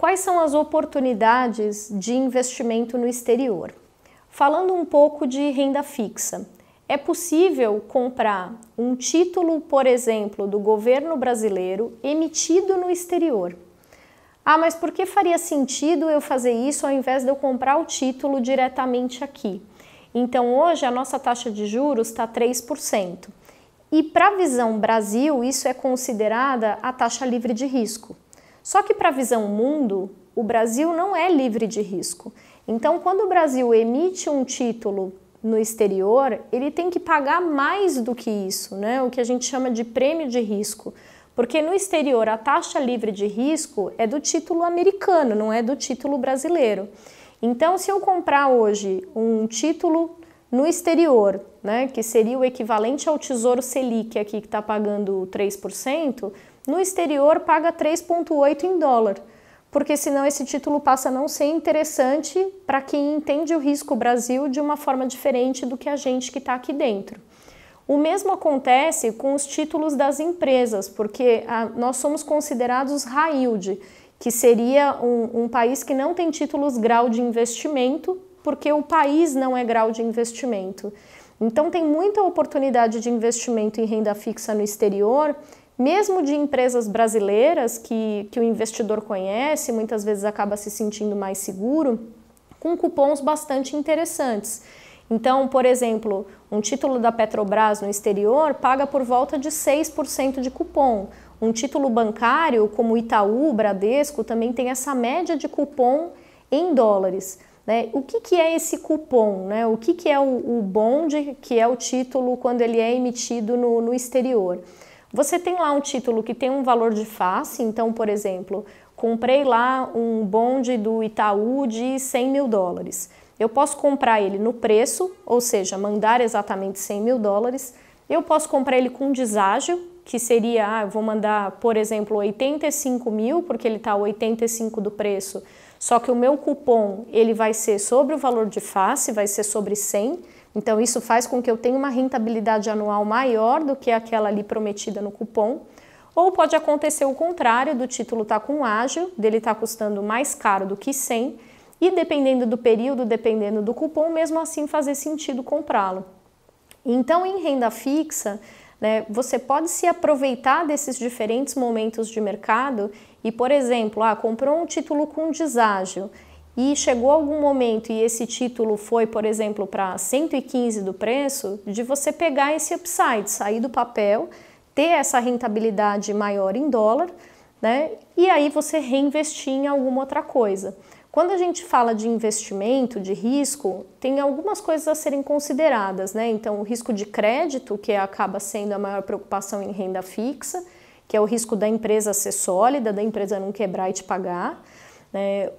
quais são as oportunidades de investimento no exterior? Falando um pouco de renda fixa, é possível comprar um título, por exemplo, do governo brasileiro emitido no exterior. Ah, mas por que faria sentido eu fazer isso ao invés de eu comprar o título diretamente aqui? Então, hoje a nossa taxa de juros está 3%. E para a visão Brasil, isso é considerada a taxa livre de risco. Só que para a visão mundo, o Brasil não é livre de risco. Então, quando o Brasil emite um título no exterior, ele tem que pagar mais do que isso, né? O que a gente chama de prêmio de risco. Porque no exterior a taxa livre de risco é do título americano, não é do título brasileiro. Então, se eu comprar hoje um título no exterior, né, que seria o equivalente ao Tesouro Selic aqui que está pagando 3%, no exterior paga 3,8 em dólar, porque senão esse título passa a não ser interessante para quem entende o risco Brasil de uma forma diferente do que a gente que está aqui dentro. O mesmo acontece com os títulos das empresas, porque nós somos considerados high yield, que seria um país que não tem títulos grau de investimento, porque o país não é grau de investimento. Então tem muita oportunidade de investimento em renda fixa no exterior, mesmo de empresas brasileiras que o investidor conhece, muitas vezes acaba se sentindo mais seguro, com cupons bastante interessantes. Então, por exemplo, um título da Petrobras no exterior paga por volta de 6% de cupom. Um título bancário como Itaú, Bradesco, também tem essa média de cupom em dólares. Né? O que é esse cupom? Né? O que é o bond, que é o título quando ele é emitido no exterior? Você tem lá um título que tem um valor de face, então, por exemplo, comprei lá um bond do Itaú de 100 mil dólares. Eu posso comprar ele no preço, ou seja, mandar exatamente 100 mil dólares. Eu posso comprar ele com deságio, que seria, eu vou mandar, por exemplo, 85 mil, porque ele está 85 do preço, só que o meu cupom ele vai ser sobre o valor de face, vai ser sobre 100, então isso faz com que eu tenha uma rentabilidade anual maior do que aquela ali prometida no cupom. Ou pode acontecer o contrário, do título estar com ágio, dele estar custando mais caro do que 100, e dependendo do período, dependendo do cupom, mesmo assim fazer sentido comprá-lo. Então, em renda fixa, né, você pode se aproveitar desses diferentes momentos de mercado e, por exemplo, comprou um título com deságio e chegou algum momento e esse título foi, por exemplo, para 115 do preço, de você pegar esse upside, sair do papel, ter essa rentabilidade maior em dólar, né, e aí você reinvestir em alguma outra coisa. Quando a gente fala de investimento, de risco, tem algumas coisas a serem consideradas, né? Então, o risco de crédito, que acaba sendo a maior preocupação em renda fixa, que é o risco da empresa ser sólida, da empresa não quebrar e te pagar.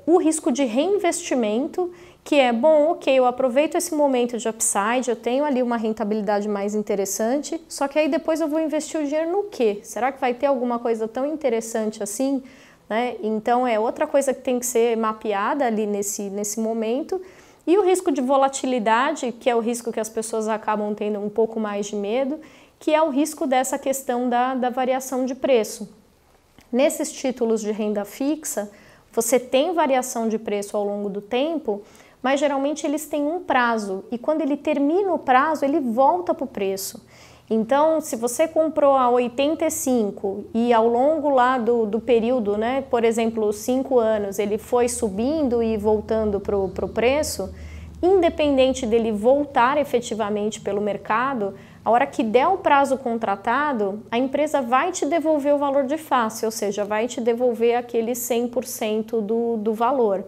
O risco de reinvestimento, que é, bom, ok, eu aproveito esse momento de upside, eu tenho ali uma rentabilidade mais interessante, só que aí depois eu vou investir o dinheiro no quê? Será que vai ter alguma coisa tão interessante assim? Né? Então é outra coisa que tem que ser mapeada ali nesse momento. E o risco de volatilidade, que é o risco que as pessoas acabam tendo um pouco mais de medo, que é o risco dessa questão da variação de preço. Nesses títulos de renda fixa, você tem variação de preço ao longo do tempo, mas geralmente eles têm um prazo, e quando ele termina o prazo, ele volta para o preço. Então, se você comprou a 85 e ao longo lá do período, né, por exemplo, 5 anos, ele foi subindo e voltando para o preço, independente dele voltar efetivamente pelo mercado, a hora que der o prazo contratado, a empresa vai te devolver o valor de face, ou seja, vai te devolver aquele 100% do valor.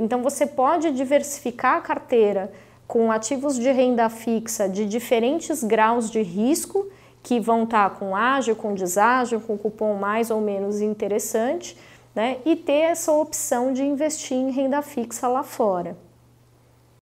Então, você pode diversificar a carteira com ativos de renda fixa de diferentes graus de risco, que vão estar com ágio, com deságio, com cupom mais ou menos interessante, né? E ter essa opção de investir em renda fixa lá fora.